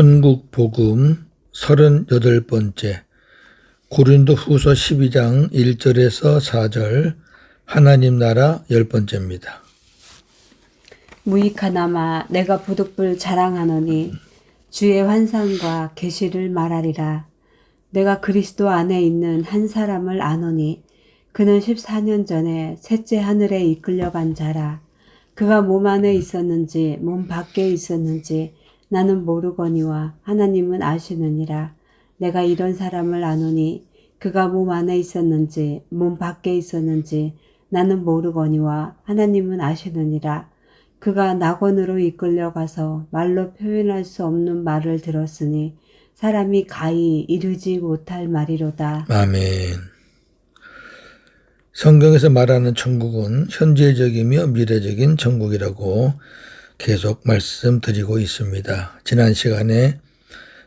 천국 복음 38번째 고린도후서 12장 1절에서 4절 하나님 나라 10번째입니다. 무익하나마 내가 부득불 자랑하노니 주의 환상과 계시를 말하리라. 내가 그리스도 안에 있는 한 사람을 아노니 그는 14년 전에 셋째 하늘에 이끌려간 자라. 그가 몸 안에 있었는지 몸 밖에 있었는지 나는 모르거니와 하나님은 아시느니라. 내가 이런 사람을 아노니 그가 몸 안에 있었는지 몸 밖에 있었는지 나는 모르거니와 하나님은 아시느니라. 그가 낙원으로 이끌려가서 말로 표현할 수 없는 말을 들었으니 사람이 가히 이루지 못할 말이로다. 아멘. 성경에서 말하는 천국은 현재적이며 미래적인 천국이라고 계속 말씀드리고 있습니다. 지난 시간에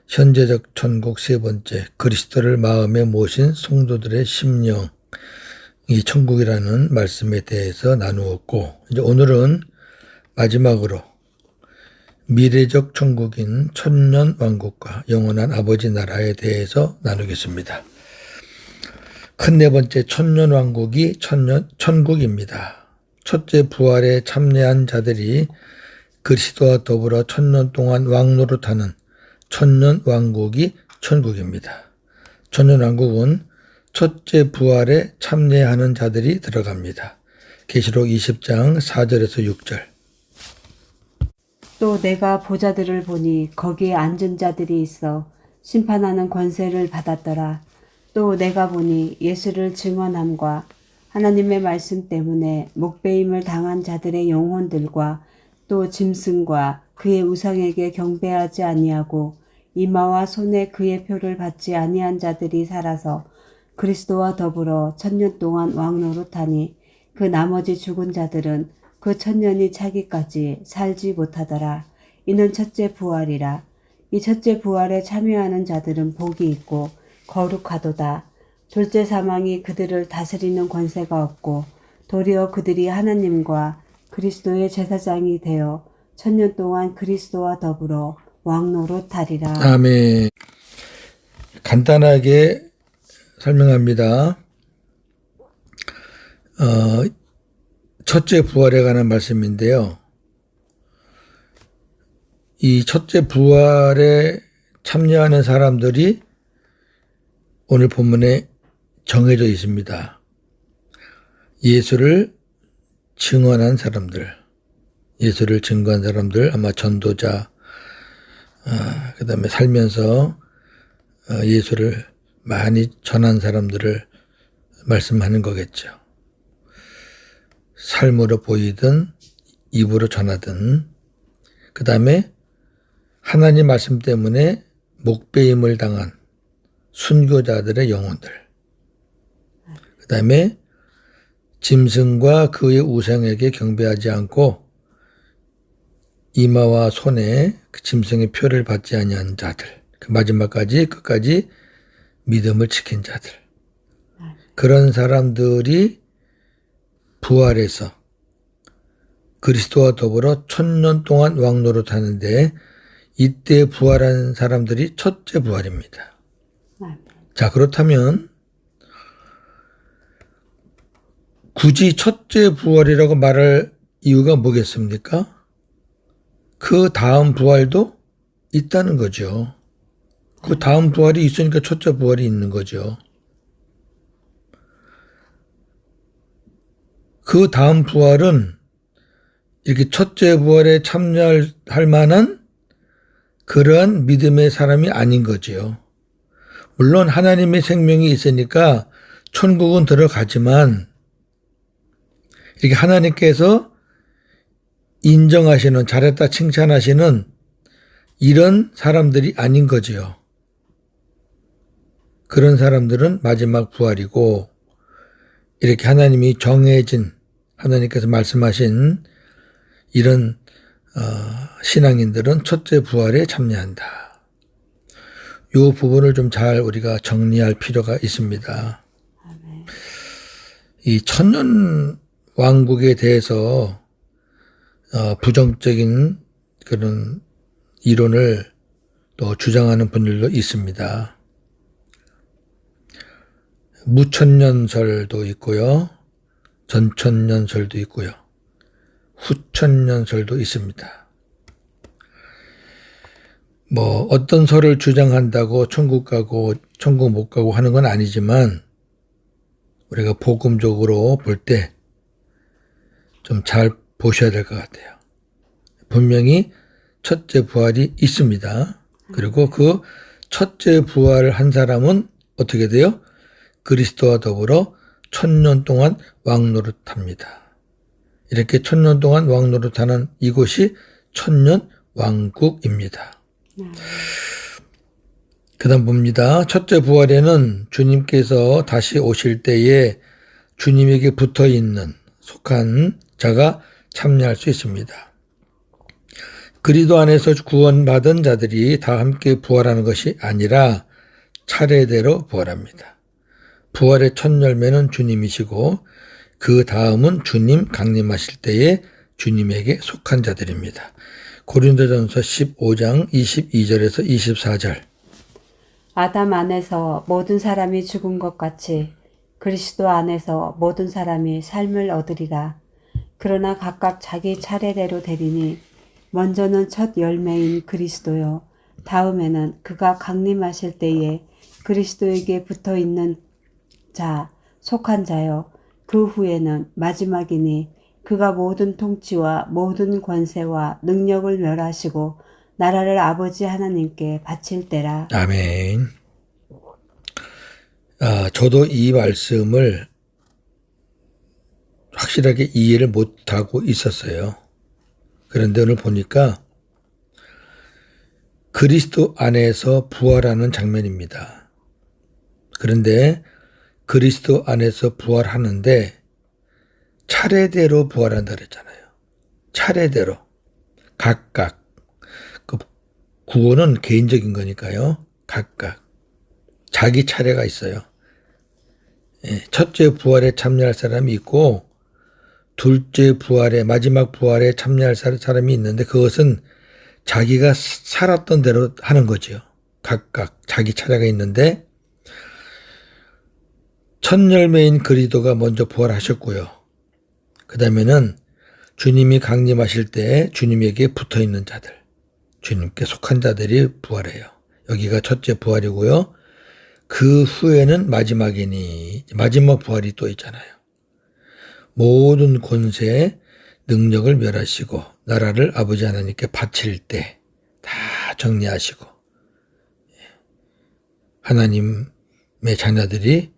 현재적 천국 세 번째, 그리스도를 마음에 모신 성도들의 심령, 이 천국이라는 말씀에 대해서 나누었고, 이제 오늘은 마지막으로 미래적 천국인 천년 왕국과 영원한 아버지 나라에 대해서 나누겠습니다. 큰 네 번째 천년 왕국이 천국입니다. 첫째 부활에 참여한 자들이 그리스도와 더불어 천년 동안 왕노릇하는 천년 왕국이 천국입니다. 천년 왕국은 첫째 부활에 참여하는 자들이 들어갑니다. 계시록 20장 4절에서 6절. 또 내가 보좌들을 보니 거기에 앉은 자들이 있어 심판하는 권세를 받았더라. 또 내가 보니 예수를 증언함과 하나님의 말씀 때문에 목배임을 당한 자들의 영혼들과 또 짐승과 그의 우상에게 경배하지 아니하고 이마와 손에 그의 표를 받지 아니한 자들이 살아서 그리스도와 더불어 천년 동안 왕노릇하니 그 나머지 죽은 자들은 그 천년이 차기까지 살지 못하더라. 이는 첫째 부활이라. 이 첫째 부활에 참여하는 자들은 복이 있고 거룩하도다. 둘째 사망이 그들을 다스리는 권세가 없고 도리어 그들이 하나님과 그리스도의 제사장이 되어 천년 동안 그리스도와 더불어 왕노릇하리라. 아멘. 간단하게 설명합니다. 첫째 부활에 관한 말씀인데요. 이 첫째 부활에 참여하는 사람들이 오늘 본문에 정해져 있습니다. 예수를 증언한 사람들, 예수를 증거한 사람들, 아마 전도자, 그 다음에 살면서 예수를 많이 전한 사람들을 말씀하는 거겠죠. 삶으로 보이든 입으로 전하든, 그 다음에 하나님 말씀 때문에 목배임을 당한 순교자들의 영혼들, 그 다음에 짐승과 그의 우상에게 경배하지 않고 이마와 손에 그 짐승의 표를 받지 아니한 자들, 그 마지막까지 끝까지 믿음을 지킨 자들, 그런 사람들이 부활해서 그리스도와 더불어 천년 동안 왕노릇하는데 이때 부활한 사람들이 첫째 부활입니다. 자, 그렇다면 굳이 첫째 부활이라고 말할 이유가 뭐겠습니까? 그 다음 부활도 있다는 거죠. 그 다음 부활이 있으니까 첫째 부활이 있는 거죠. 그 다음 부활은 이렇게 첫째 부활에 참여할 만한 그러한 믿음의 사람이 아닌 거지요. 물론 하나님의 생명이 있으니까 천국은 들어가지만 이렇게 하나님께서 인정하시는, 잘했다 칭찬하시는 이런 사람들이 아닌 거지요. 그런 사람들은 마지막 부활이고, 이렇게 하나님이 정해진, 하나님께서 말씀하신 이런 신앙인들은 첫째 부활에 참여한다. 이 부분을 좀 잘 우리가 정리할 필요가 있습니다. 이 천년 왕국에 대해서 부정적인 그런 이론을 또 주장하는 분들도 있습니다. 무천년설도 있고요. 전천년설도 있고요. 후천년설도 있습니다. 뭐 어떤 설을 주장한다고 천국 가고 천국 못 가고 하는 건 아니지만 우리가 복음적으로 볼 때 좀 잘 보셔야 될 것 같아요. 분명히 첫째 부활이 있습니다. 그리고 그 첫째 부활을 한 사람은 어떻게 돼요? 그리스도와 더불어 1000년 동안 왕노릇합니다. 이렇게 1000년 동안 왕노릇하는 이곳이 천년 왕국입니다. 그 다음 봅니다. 첫째 부활에는 주님께서 다시 오실 때에 주님에게 붙어있는 속한 자가 참여할 수 있습니다. 그리스도 안에서 구원받은 자들이 다 함께 부활하는 것이 아니라 차례대로 부활합니다. 부활의 첫 열매는 주님이시고 그 다음은 주님 강림하실 때에 주님에게 속한 자들입니다. 고린도전서 15장 22절에서 24절. 아담 안에서 모든 사람이 죽은 것 같이 그리스도 안에서 모든 사람이 삶을 얻으리라. 그러나 각각 자기 차례대로 되리니 먼저는 첫 열매인 그리스도요. 다음에는 그가 강림하실 때에 그리스도에게 붙어있는 자, 속한 자요. 그 후에는 마지막이니 그가 모든 통치와 모든 권세와 능력을 멸하시고 나라를 아버지 하나님께 바칠 때라. 아멘. 저도 이 말씀을 확실하게 이해를 못하고 있었어요. 그런데 오늘 보니까 그리스도 안에서 부활하는 장면입니다. 그런데 그리스도 안에서 부활하는데 차례대로 부활한다 그랬잖아요. 차례대로. 각각. 그 구원은 개인적인 거니까요. 각각. 자기 차례가 있어요. 첫째 부활에 참여할 사람이 있고 둘째 부활에 마지막 부활에 참여할 사람이 있는데 그것은 자기가 살았던 대로 하는 거죠. 각각 자기 차례가 있는데 첫 열매인 그리스도가 먼저 부활하셨고요. 그 다음에는 주님이 강림하실 때 주님에게 붙어있는 자들, 주님께 속한 자들이 부활해요. 여기가 첫째 부활이고요. 그 후에는 마지막이니 마지막 부활이 또 있잖아요. 모든 권세, 능력을 멸하시고 나라를 아버지 하나님께 바칠 때 다 정리하시고 하나님의 자녀들이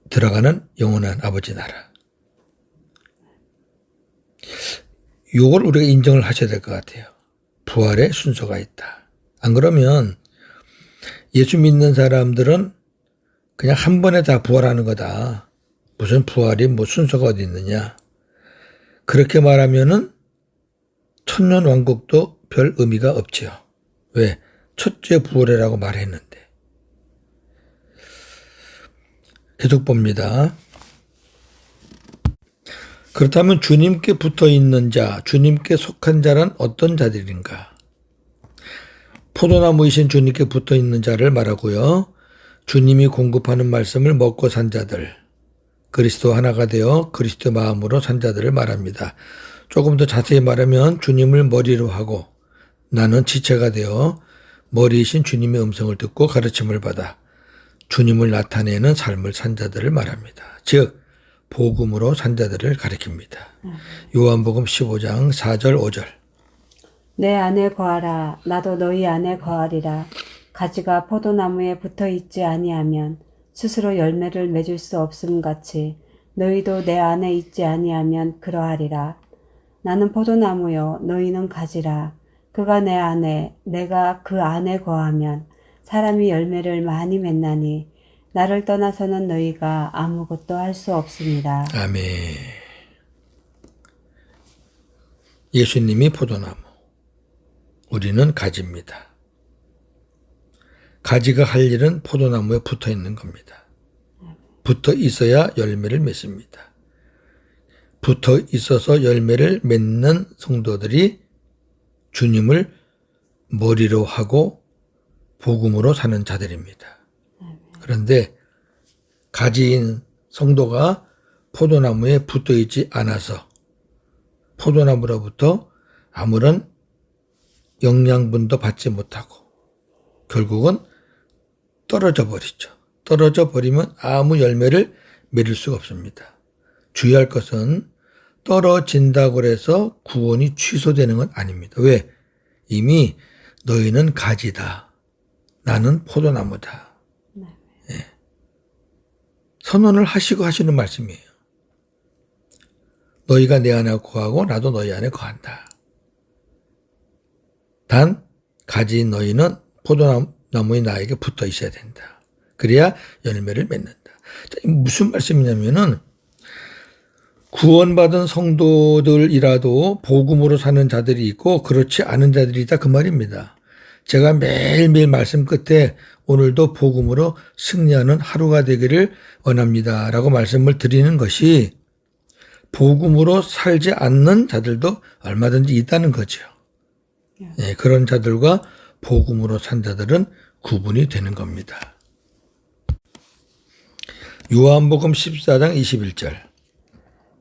들어가는 영원한 아버지 나라. 이걸 우리가 인정을 하셔야 될 것 같아요. 부활의 순서가 있다. 안 그러면 예수 믿는 사람들은 그냥 한 번에 다 부활하는 거다. 무슨 부활이 뭐 순서가 어디 있느냐. 그렇게 말하면은 천년 왕국도 별 의미가 없지요. 왜? 첫째 부활이라고 말했는데. 계속 봅니다. 그렇다면 주님께 붙어있는 자, 주님께 속한 자란 어떤 자들인가? 포도나무이신 주님께 붙어있는 자를 말하고요. 주님이 공급하는 말씀을 먹고 산 자들, 그리스도 하나가 되어 그리스도 마음으로 산 자들을 말합니다. 조금 더 자세히 말하면 주님을 머리로 하고 나는 지체가 되어 머리이신 주님의 음성을 듣고 가르침을 받아 주님을 나타내는 삶을 산 자들을 말합니다. 즉 복음으로 산 자들을 가리킵니다. 요한복음 15장 4절 5절. 내 안에 거하라. 나도 너희 안에 거하리라. 가지가 포도나무에 붙어 있지 아니하면 스스로 열매를 맺을 수 없음 같이 너희도 내 안에 있지 아니하면 그러하리라. 나는 포도나무요 너희는 가지라. 그가 내 안에 내가 그 안에 거하면 사람이 열매를 많이 맺나니 나를 떠나서는 너희가 아무것도 할 수 없습니다. 아멘. 예수님이 포도나무, 우리는 가지입니다. 가지가 할 일은 포도나무에 붙어 있는 겁니다. 붙어 있어야 열매를 맺습니다. 붙어 있어서 열매를 맺는 성도들이 주님을 머리로 하고 복음으로 사는 자들입니다. 그런데 가지인 성도가 포도나무에 붙어 있지 않아서 포도나무로부터 아무런 영양분도 받지 못하고 결국은 떨어져 버리죠. 떨어져 버리면 아무 열매를 맺을 수가 없습니다. 주의할 것은 떨어진다고 해서 구원이 취소되는 건 아닙니다. 왜? 이미 너희는 가지다. 나는 포도나무다. 예. 선언을 하시고 하시는 말씀이에요. 너희가 내 안에 거하고 나도 너희 안에 거한다. 단 가지인 너희는 포도나무의 나에게 붙어 있어야 된다. 그래야 열매를 맺는다. 무슨 말씀이냐면은 구원받은 성도들이라도 복음으로 사는 자들이 있고 그렇지 않은 자들이 있다 그 말입니다. 제가 매일매일 말씀 끝에 오늘도 복음으로 승리하는 하루가 되기를 원합니다. 라고 말씀을 드리는 것이 복음으로 살지 않는 자들도 얼마든지 있다는 거죠. 예, 그런 자들과 복음으로 산 자들은 구분이 되는 겁니다. 요한복음 14장 21절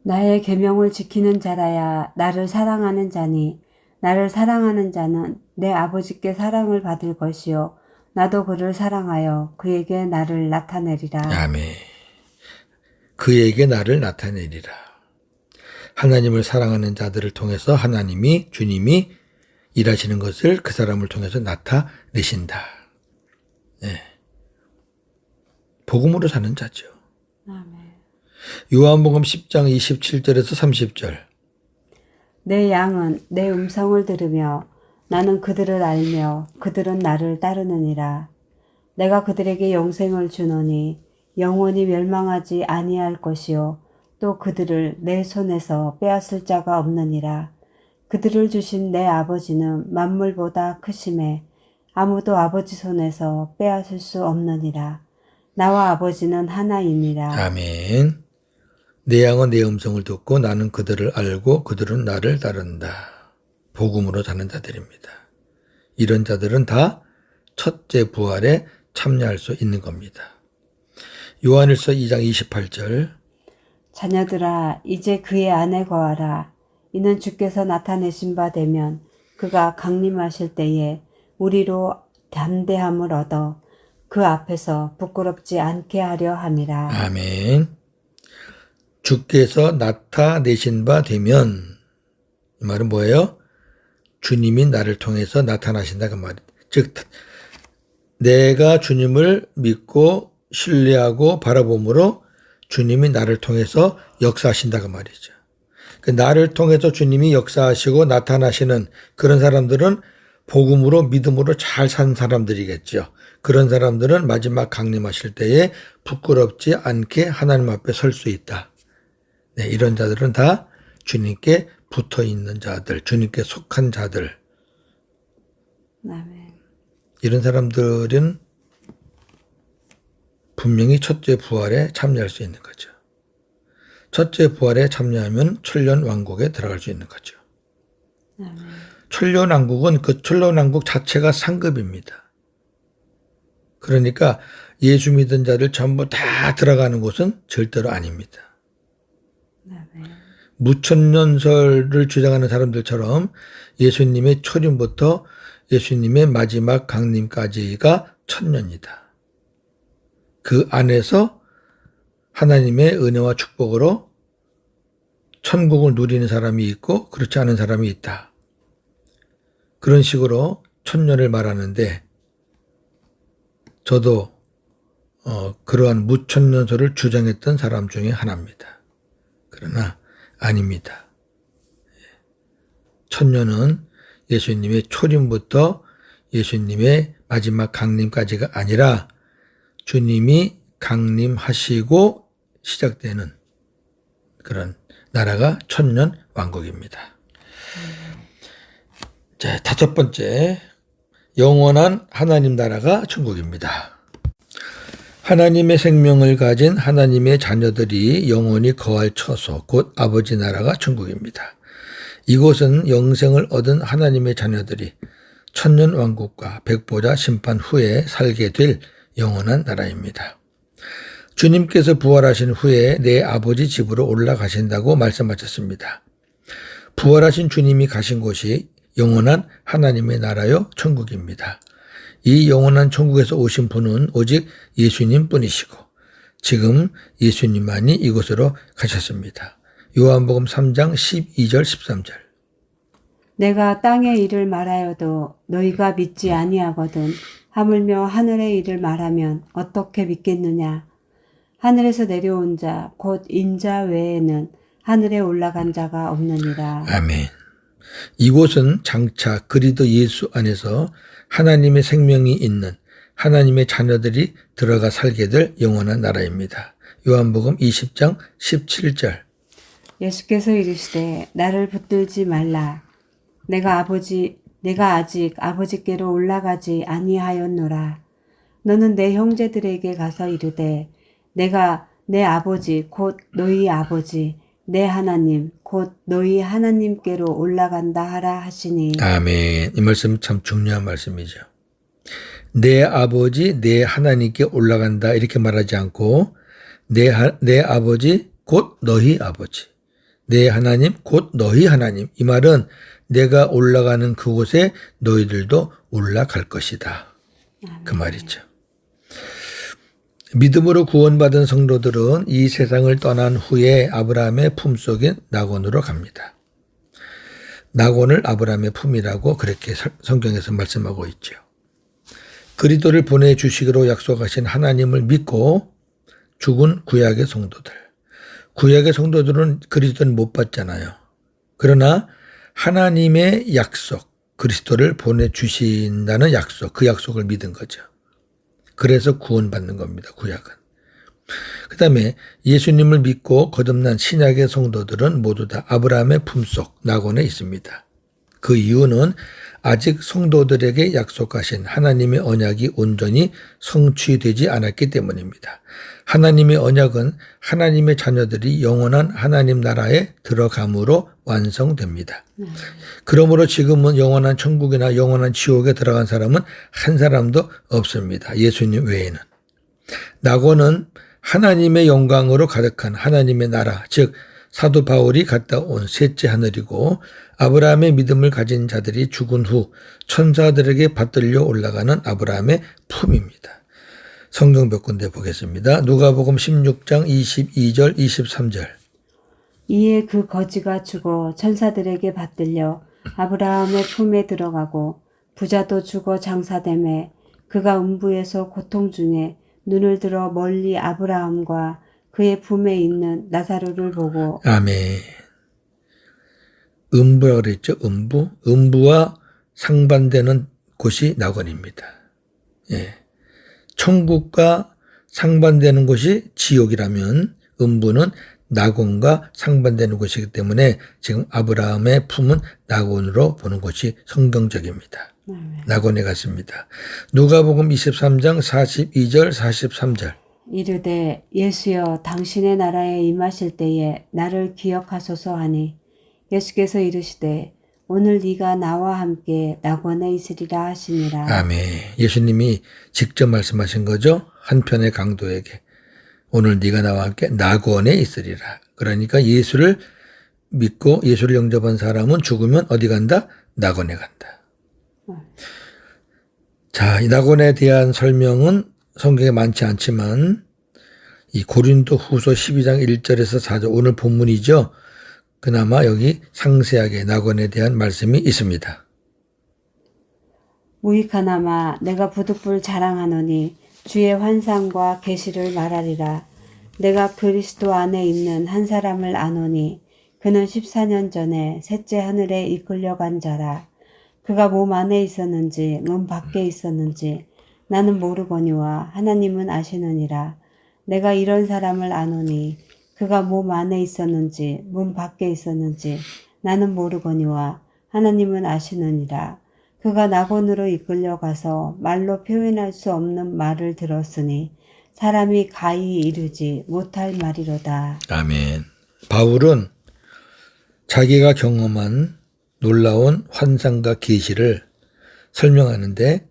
나의 계명을 지키는 자라야 나를 사랑하는 자니 나를 사랑하는 자는 내 아버지께 사랑을 받을 것이요 나도 그를 사랑하여 그에게 나를 나타내리라. 아멘. 그에게 나를 나타내리라. 하나님을 사랑하는 자들을 통해서 하나님이 주님이 일하시는 것을 그 사람을 통해서 나타내신다. 네. 복음으로 사는 자죠. 아멘. 요한복음 10장 27절에서 30절 내 양은 내 음성을 들으며 나는 그들을 알며 그들은 나를 따르느니라. 내가 그들에게 영생을 주노니 영원히 멸망하지 아니할 것이요 또 그들을 내 손에서 빼앗을 자가 없느니라. 그들을 주신 내 아버지는 만물보다 크심에 아무도 아버지 손에서 빼앗을 수 없느니라. 나와 아버지는 하나이니라. 아멘. 내 양은 내 음성을 듣고 나는 그들을 알고 그들은 나를 따른다. 복음으로 사는 자들입니다. 이런 자들은 다 첫째 부활에 참여할 수 있는 겁니다. 요한일서 2장 28절 자녀들아 이제 그의 안에 거하라. 이는 주께서 나타내신 바 되면 그가 강림하실 때에 우리로 담대함을 얻어 그 앞에서 부끄럽지 않게 하려 함이라. 아멘. 주께서 나타내신 바 되면 이 말은 뭐예요? 주님이 나를 통해서 나타나신다 그 말이에요. 즉 내가 주님을 믿고 신뢰하고 바라봄으로 주님이 나를 통해서 역사하신다 그 말이죠. 나를 통해서 주님이 역사하시고 나타나시는 그런 사람들은 복음으로 믿음으로 잘 산 사람들이겠죠. 그런 사람들은 마지막 강림하실 때에 부끄럽지 않게 하나님 앞에 설 수 있다. 네, 이런 자들은 다 주님께 붙어 있는 자들, 주님께 속한 자들. 아멘. 이런 사람들은 분명히 첫째 부활에 참여할 수 있는 거죠. 첫째 부활에 참여하면 천년 왕국에 들어갈 수 있는 거죠. 아멘. 천년 왕국은 그 천년 왕국 자체가 상급입니다. 그러니까 예수 믿은 자들 전부 다 들어가는 곳은 절대로 아닙니다. 아멘. 무천년설을 주장하는 사람들처럼 예수님의 초림부터 예수님의 마지막 강림까지가 천년이다. 그 안에서 하나님의 은혜와 축복으로 천국을 누리는 사람이 있고 그렇지 않은 사람이 있다. 그런 식으로 천년을 말하는데 저도 그러한 무천년설을 주장했던 사람 중에 하나입니다. 그러나 아닙니다. 천년은 예수님의 초림부터 예수님의 마지막 강림까지가 아니라 주님이 강림하시고 시작되는 그런 나라가 천년 왕국입니다. 자, 다섯 번째, 영원한 하나님 나라가 천국입니다. 하나님의 생명을 가진 하나님의 자녀들이 영원히 거할 처소, 곧 아버지 나라가 천국입니다. 이곳은 영생을 얻은 하나님의 자녀들이 천년 왕국과 백보자 심판 후에 살게 될 영원한 나라입니다. 주님께서 부활하신 후에 내 아버지 집으로 올라가신다고 말씀하셨습니다. 부활하신 주님이 가신 곳이 영원한 하나님의 나라요 천국입니다. 이 영원한 천국에서 오신 분은 오직 예수님 뿐이시고 지금 예수님만이 이곳으로 가셨습니다. 요한복음 3장 12절 13절. 내가 땅의 일을 말하여도 너희가 믿지 아니하거든 하물며 하늘의 일을 말하면 어떻게 믿겠느냐. 하늘에서 내려온 자 곧 인자 외에는 하늘에 올라간 자가 없느니라. 아멘. 이곳은 장차 그리스도 예수 안에서 하나님의 생명이 있는 하나님의 자녀들이 들어가 살게 될 영원한 나라입니다. 요한복음 20장 17절. 예수께서 이르시되 나를 붙들지 말라. 내가 아직 아버지께로 올라가지 아니하였노라. 너는 내 형제들에게 가서 이르되 내가 내 아버지 곧 너희 아버지 내 하나님 곧 너희 하나님께로 올라간다 하라 하시니. 아멘. 이 말씀 참 중요한 말씀이죠. 내 아버지 내 하나님께 올라간다 이렇게 말하지 않고 내 아버지 곧 너희 아버지 내 하나님 곧 너희 하나님. 이 말은 내가 올라가는 그곳에 너희들도 올라갈 것이다. 그 말이죠. 믿음으로 구원받은 성도들은 이 세상을 떠난 후에 아브라함의 품속인 낙원으로 갑니다. 낙원을 아브라함의 품이라고 그렇게 성경에서 말씀하고 있죠. 그리스도를 보내주시기로 약속하신 하나님을 믿고 죽은 구약의 성도들. 구약의 성도들은 그리스도는 못 봤잖아요. 그러나 하나님의 약속, 그리스도를 보내주신다는 약속, 그 약속을 믿은 거죠. 그래서 구원받는 겁니다. 구약은. 그 다음에 예수님을 믿고 거듭난 신약의 성도들은 모두 다 아브라함의 품속 낙원에 있습니다. 그 이유는 아직 성도들에게 약속하신 하나님의 언약이 온전히 성취되지 않았기 때문입니다. 하나님의 언약은 하나님의 자녀들이 영원한 하나님 나라에 들어감으로 완성됩니다. 그러므로 지금은 영원한 천국이나 영원한 지옥에 들어간 사람은 한 사람도 없습니다. 예수님 외에는. 낙원은 하나님의 영광으로 가득한 하나님의 나라, 즉 사도 바울이 갔다 온 셋째 하늘이고 아브라함의 믿음을 가진 자들이 죽은 후 천사들에게 받들려 올라가는 아브라함의 품입니다. 성경 몇 군데 보겠습니다. 누가복음 16장 22절 23절. 이에 그 거지가 죽어 천사들에게 받들려 아브라함의 품에 들어가고 부자도 죽어 장사되매 그가 음부에서 고통 중에 눈을 들어 멀리 아브라함과 그의 품에 있는 나사로를 보고. 아멘. 음부라 그랬죠. 음부. 음부와 상반되는 곳이 낙원입니다. 예. 천국과 상반되는 곳이 지옥이라면 음부는 낙원과 상반되는 곳이기 때문에 지금 아브라함의 품은 낙원으로 보는 것이 성경적입니다. 낙원에 갔습니다. 누가복음 23장 42절 43절. 이르되 예수여 당신의 나라에 임하실 때에 나를 기억하소서 하니 예수께서 이르시되 오늘 네가 나와 함께 낙원에 있으리라 하시니라. 아멘. 예수님이 직접 말씀하신 거죠. 한편의 강도에게 오늘 네가 나와 함께 낙원에 있으리라. 그러니까 예수를 믿고 예수를 영접한 사람은 죽으면 어디 간다? 낙원에 간다. 자, 이 낙원에 대한 설명은 성경에 많지 않지만 이 고린도 후서 12장 1절에서 4절 오늘 본문이죠. 그나마 여기 상세하게 낙원에 대한 말씀이 있습니다. 무익하나마 내가 부득불 자랑하노니 주의 환상과 계시를 말하리라. 내가 그리스도 안에 있는 한 사람을 아노니 그는 14년 전에 셋째 하늘에 이끌려간 자라. 그가 몸 안에 있었는지 몸 밖에 있었는지 나는 모르거니와 하나님은 아시느니라. 내가 이런 사람을 아노니 그가 몸 안에 있었는지 몸 밖에 있었는지 나는 모르거니와 하나님은 아시느니라. 그가 낙원으로 이끌려가서 말로 표현할 수 없는 말을 들었으니 사람이 가히 이르지 못할 말이로다. 아멘. 바울은 자기가 경험한 놀라운 환상과 계시를 설명하는데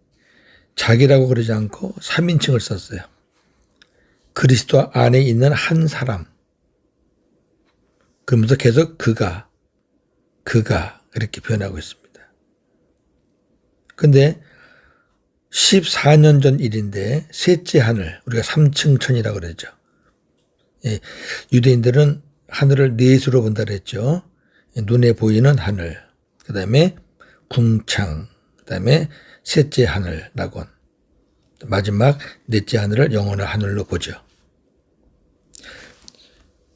자기라고 그러지 않고 3인칭을 썼어요. 그리스도 안에 있는 한 사람. 그러면서 계속 그가 이렇게 표현하고 있습니다. 근데 14년 전 일인데 셋째 하늘, 우리가 삼층천이라고 그러죠. 예, 유대인들은 하늘을 넷으로 본다 그랬죠. 눈에 보이는 하늘, 그 다음에 궁창, 그 다음에 셋째 하늘, 낙원, 마지막 넷째 하늘을 영원한 하늘로 보죠.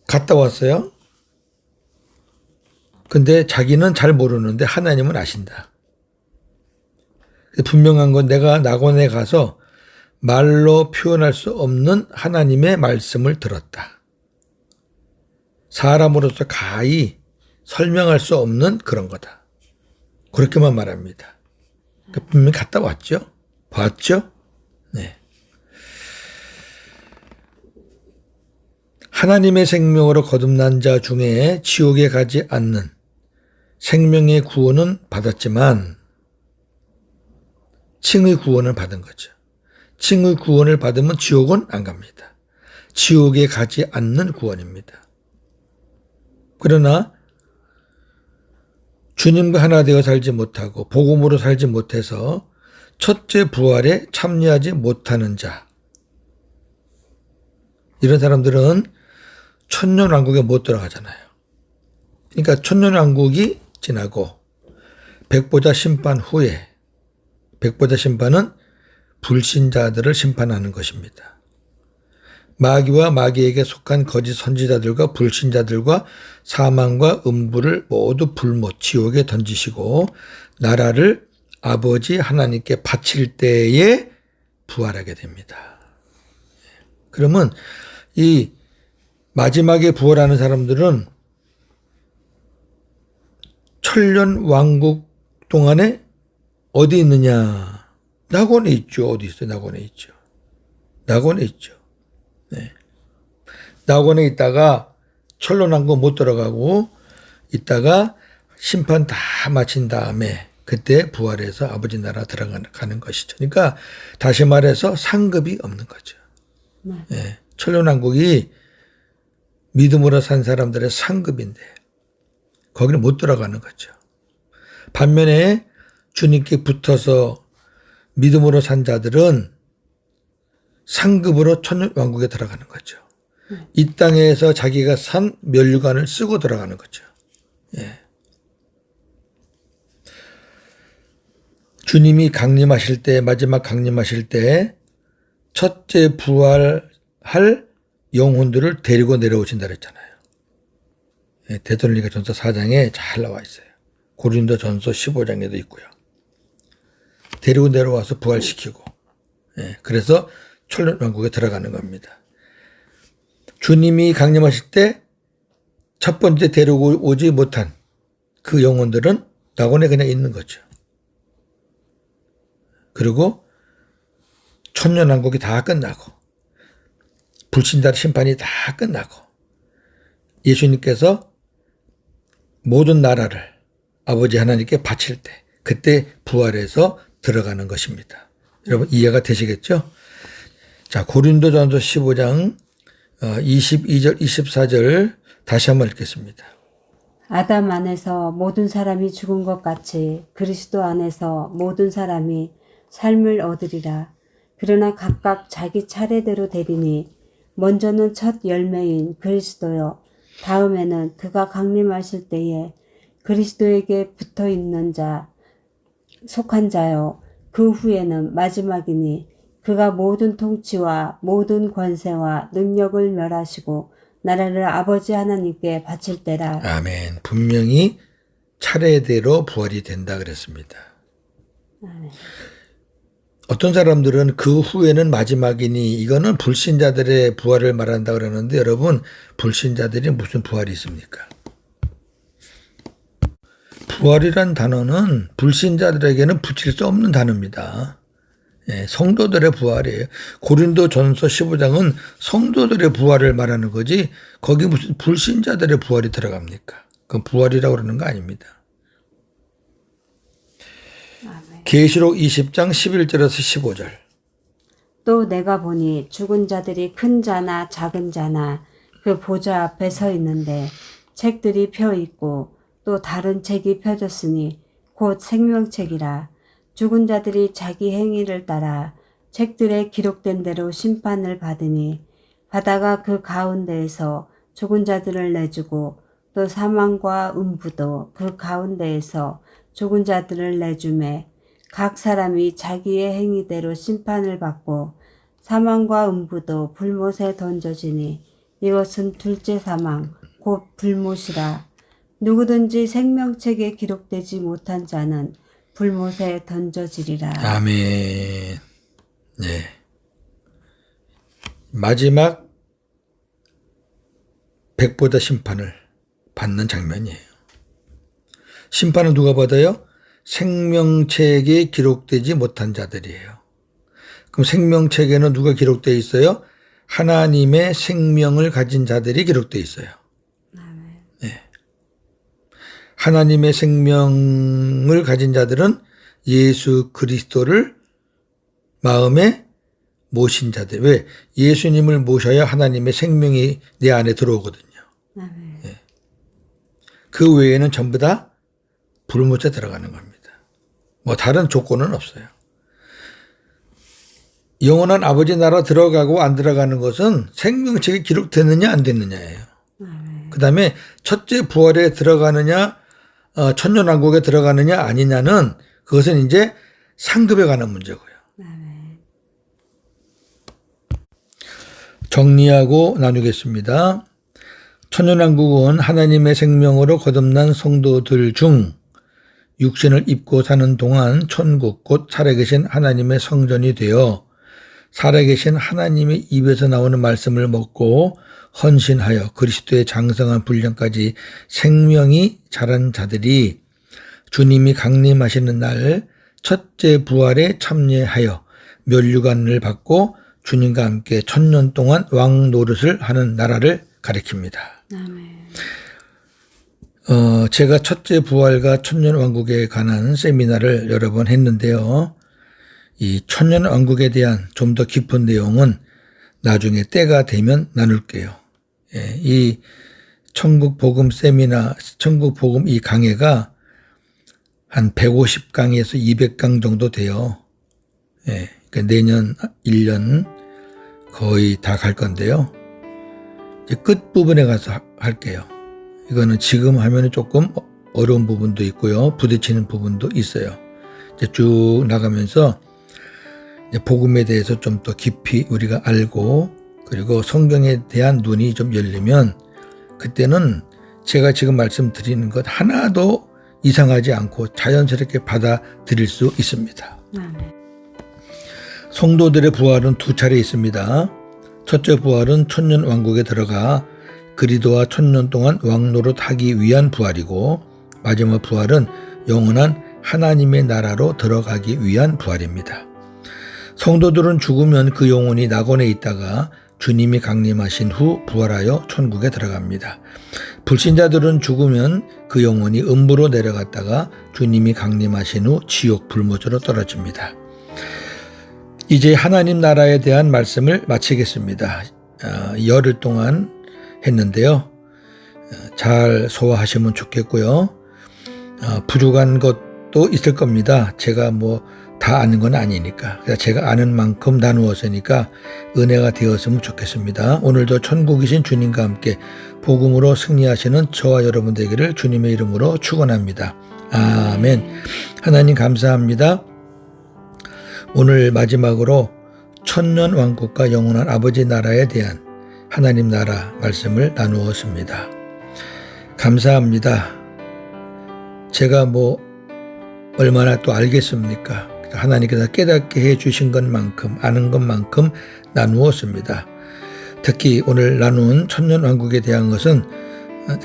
갔다 왔어요. 근데 자기는 잘 모르는데 하나님은 아신다. 분명한 건 내가 낙원에 가서 말로 표현할 수 없는 하나님의 말씀을 들었다. 사람으로서 가히 설명할 수 없는 그런 거다. 그렇게만 말합니다. 그러니까 분명히 갔다 왔죠? 봤죠? 네. 하나님의 생명으로 거듭난 자 중에 지옥에 가지 않는 생명의 구원은 받았지만 칭의 구원을 받은 거죠. 칭의 구원을 받으면 지옥은 안 갑니다. 지옥에 가지 않는 구원입니다. 그러나 주님과 하나 되어 살지 못하고 복음으로 살지 못해서 첫째 부활에 참여하지 못하는 자, 이런 사람들은 천년왕국에 못 들어가잖아요. 그러니까 천년왕국이 지나고 백보자 심판 후에, 백보자 심판은 불신자들을 심판하는 것입니다. 마귀와 마귀에게 속한 거짓 선지자들과 불신자들과 사망과 음부를 모두 불못 지옥에 던지시고 나라를 아버지 하나님께 바칠 때에 부활하게 됩니다. 그러면 이 마지막에 부활하는 사람들은 천년 왕국 동안에 어디 있느냐? 낙원에 있죠. 어디 있어요? 낙원에 있죠. 낙원에 있죠. 네. 낙원에 있다가 천년왕국 못 들어가고 있다가 심판 다 마친 다음에 그때 부활해서 아버지 나라 들어가는 것이죠. 그러니까 다시 말해서 상급이 없는 거죠. 네. 천년왕국이 믿음으로 산 사람들의 상급인데 거기는 못 들어가는 거죠. 반면에 주님께 붙어서 믿음으로 산 자들은 상급으로 천년왕국에 들어가는 거죠. 이 땅에서 자기가 산 면류관을 쓰고 들어가는 거죠. 예. 주님이 강림하실 때, 마지막 강림하실 때 첫째 부활할 영혼들을 데리고 내려오신다 그랬잖아요. 예, 데살로니가 전서 4장에 잘 나와 있어요. 고린도 전서 15장에도 있고요. 데리고 내려와서 부활시키고, 예, 그래서 천년왕국에 들어가는 겁니다. 주님이 강림하실 때 첫 번째 데리고 오지 못한 그 영혼들은 낙원에 그냥 있는 거죠. 그리고 천년왕국이 다 끝나고 불신자의 심판이 다 끝나고 예수님께서 모든 나라를 아버지 하나님께 바칠 때 그때 부활해서 들어가는 것입니다. 여러분 이해가 되시겠죠? 자, 고린도전서 15장 22절 24절 다시 한번 읽겠습니다. 아담 안에서 모든 사람이 죽은 것 같이 그리스도 안에서 모든 사람이 삶을 얻으리라. 그러나 각각 자기 차례대로 되리니 먼저는 첫 열매인 그리스도요. 다음에는 그가 강림하실 때에 그리스도에게 붙어 있는 자, 속한 자요. 그 후에는 마지막이니 그가 모든 통치와 모든 권세와 능력을 멸하시고 나라를 아버지 하나님께 바칠 때라. 아멘. 분명히 차례대로 부활이 된다 그랬습니다. 아멘. 어떤 사람들은 그 후에는 마지막이니 이거는 불신자들의 부활을 말한다 그러는데 여러분 불신자들이 무슨 부활이 있습니까? 부활이란 단어는 불신자들에게는 붙일 수 없는 단어입니다. 예, 성도들의 부활이에요. 고린도 전서 15장은 성도들의 부활을 말하는 거지 거기 무슨 불신자들의 부활이 들어갑니까? 그건 부활이라고 그러는 거 아닙니다. 아멘. 계시록 20장 11절에서 15절. 또 내가 보니 죽은 자들이 큰 자나 작은 자나 그 보좌 앞에 서 있는데 책들이 펴 있고 또 다른 책이 펴졌으니 곧 생명책이라. 죽은 자들이 자기 행위를 따라 책들에 기록된 대로 심판을 받으니 바다가 그 가운데에서 죽은 자들을 내주고 또 사망과 음부도 그 가운데에서 죽은 자들을 내주매 각 사람이 자기의 행위대로 심판을 받고 사망과 음부도 불못에 던져지니 이것은 둘째 사망 곧 불못이라. 누구든지 생명책에 기록되지 못한 자는 불못에 던져지리라. 아멘. 네. 마지막 백보다 심판을 받는 장면이에요. 심판은 누가 받아요? 생명책에 기록되지 못한 자들이에요. 그럼 생명책에는 누가 기록되어 있어요? 하나님의 생명을 가진 자들이 기록되어 있어요. 네. 하나님의 생명을 가진 자들은 예수 그리스도를 마음에 모신 자들. 왜? 예수님을 모셔야 하나님의 생명이 내 안에 들어오거든요. 네. 그 외에는 전부 다 불못에 들어가는 겁니다. 뭐 다른 조건은 없어요. 영원한 아버지 나라 들어가고 안 들어가는 것은 생명책에 기록됐느냐 안 됐느냐예요. 그 다음에 첫째 부활에 들어가느냐 천년왕국에 들어가느냐 아니냐는 그것은 이제 상급에 관한 문제고요. 정리하고 나누겠습니다. 천년왕국은 하나님의 생명으로 거듭난 성도들 중 육신을 입고 사는 동안 천국 곧 살아계신 하나님의 성전이 되어 살아계신 하나님의 입에서 나오는 말씀을 먹고 헌신하여 그리스도의 장성한 분량까지 생명이 자란 자들이 주님이 강림하시는 날 첫째 부활에 참여하여 면류관을 받고 주님과 함께 천년 동안 왕 노릇을 하는 나라를 가리킵니다. 아멘. 제가 첫째 부활과 천년 왕국에 관한 세미나를 여러 번 했는데요. 이 천년 왕국에 대한 좀 더 깊은 내용은 나중에 때가 되면 나눌게요. 예, 이 천국 복음 세미나, 천국 복음 이 강해가 한 150강에서 200강 정도 돼요. 예, 그러니까 내년 1년 거의 다 갈 건데요. 이제 끝부분에 가서 할게요. 이거는 지금 하면 조금 어려운 부분도 있고요. 부딪히는 부분도 있어요. 이제 쭉 나가면서 이제 복음에 대해서 좀 더 깊이 우리가 알고 그리고 성경에 대한 눈이 좀 열리면 그때는 제가 지금 말씀드리는 것 하나도 이상하지 않고 자연스럽게 받아들일 수 있습니다. 성도들의 부활은 두 차례 있습니다. 첫째 부활은 천년 왕국에 들어가 그리스도와 천년 동안 왕노릇 하기 위한 부활이고 마지막 부활은 영원한 하나님의 나라로 들어가기 위한 부활입니다. 성도들은 죽으면 그 영혼이 낙원에 있다가 주님이 강림하신 후 부활하여 천국에 들어갑니다. 불신자들은 죽으면 그 영혼이 음부로 내려갔다가 주님이 강림하신 후 지옥 불못으로 떨어집니다. 이제 하나님 나라에 대한 말씀을 마치겠습니다. 열흘 동안 했는데요. 잘 소화하시면 좋겠고요. 부족한 것도 있을 겁니다. 제가 다 아는 건 아니니까. 제가 아는 만큼 나누었으니까 은혜가 되었으면 좋겠습니다. 오늘도 천국이신 주님과 함께 복음으로 승리하시는 저와 여러분 되기를 주님의 이름으로 축원합니다. 아멘. 하나님 감사합니다. 오늘 마지막으로 천년 왕국과 영원한 아버지 나라에 대한 하나님 나라 말씀을 나누었습니다. 감사합니다. 제가 얼마나 또 알겠습니까? 하나님께서 깨닫게 해주신 것만큼 아는 것만큼 나누었습니다. 특히 오늘 나눈 천년왕국에 대한 것은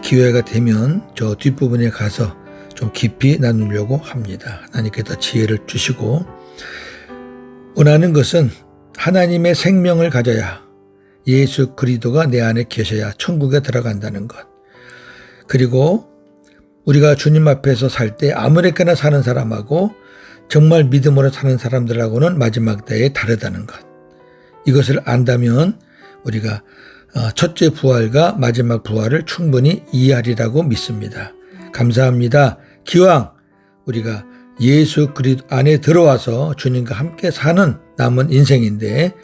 기회가 되면 저 뒷부분에 가서 좀 깊이 나누려고 합니다. 하나님께서 지혜를 주시고 원하는 것은 하나님의 생명을 가져야 예수 그리스도가 내 안에 계셔야 천국에 들어간다는 것. 그리고 우리가 주님 앞에서 살 때 아무렇게나 사는 사람하고 정말 믿음으로 사는 사람들하고는 마지막 때에 다르다는 것. 이것을 안다면 우리가 첫째 부활과 마지막 부활을 충분히 이해하리라고 믿습니다. 감사합니다. 기왕 우리가 예수 그리스도 안에 들어와서 주님과 함께 사는 남은 인생인데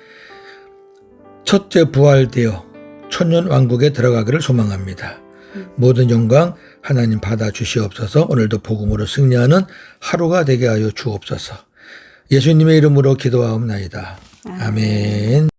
첫째 부활되어 천년 왕국에 들어가기를 소망합니다. 모든 영광 하나님 받아 주시옵소서. 오늘도 복음으로 승리하는 하루가 되게 하여 주옵소서. 예수님의 이름으로 기도하옵나이다. 아멘.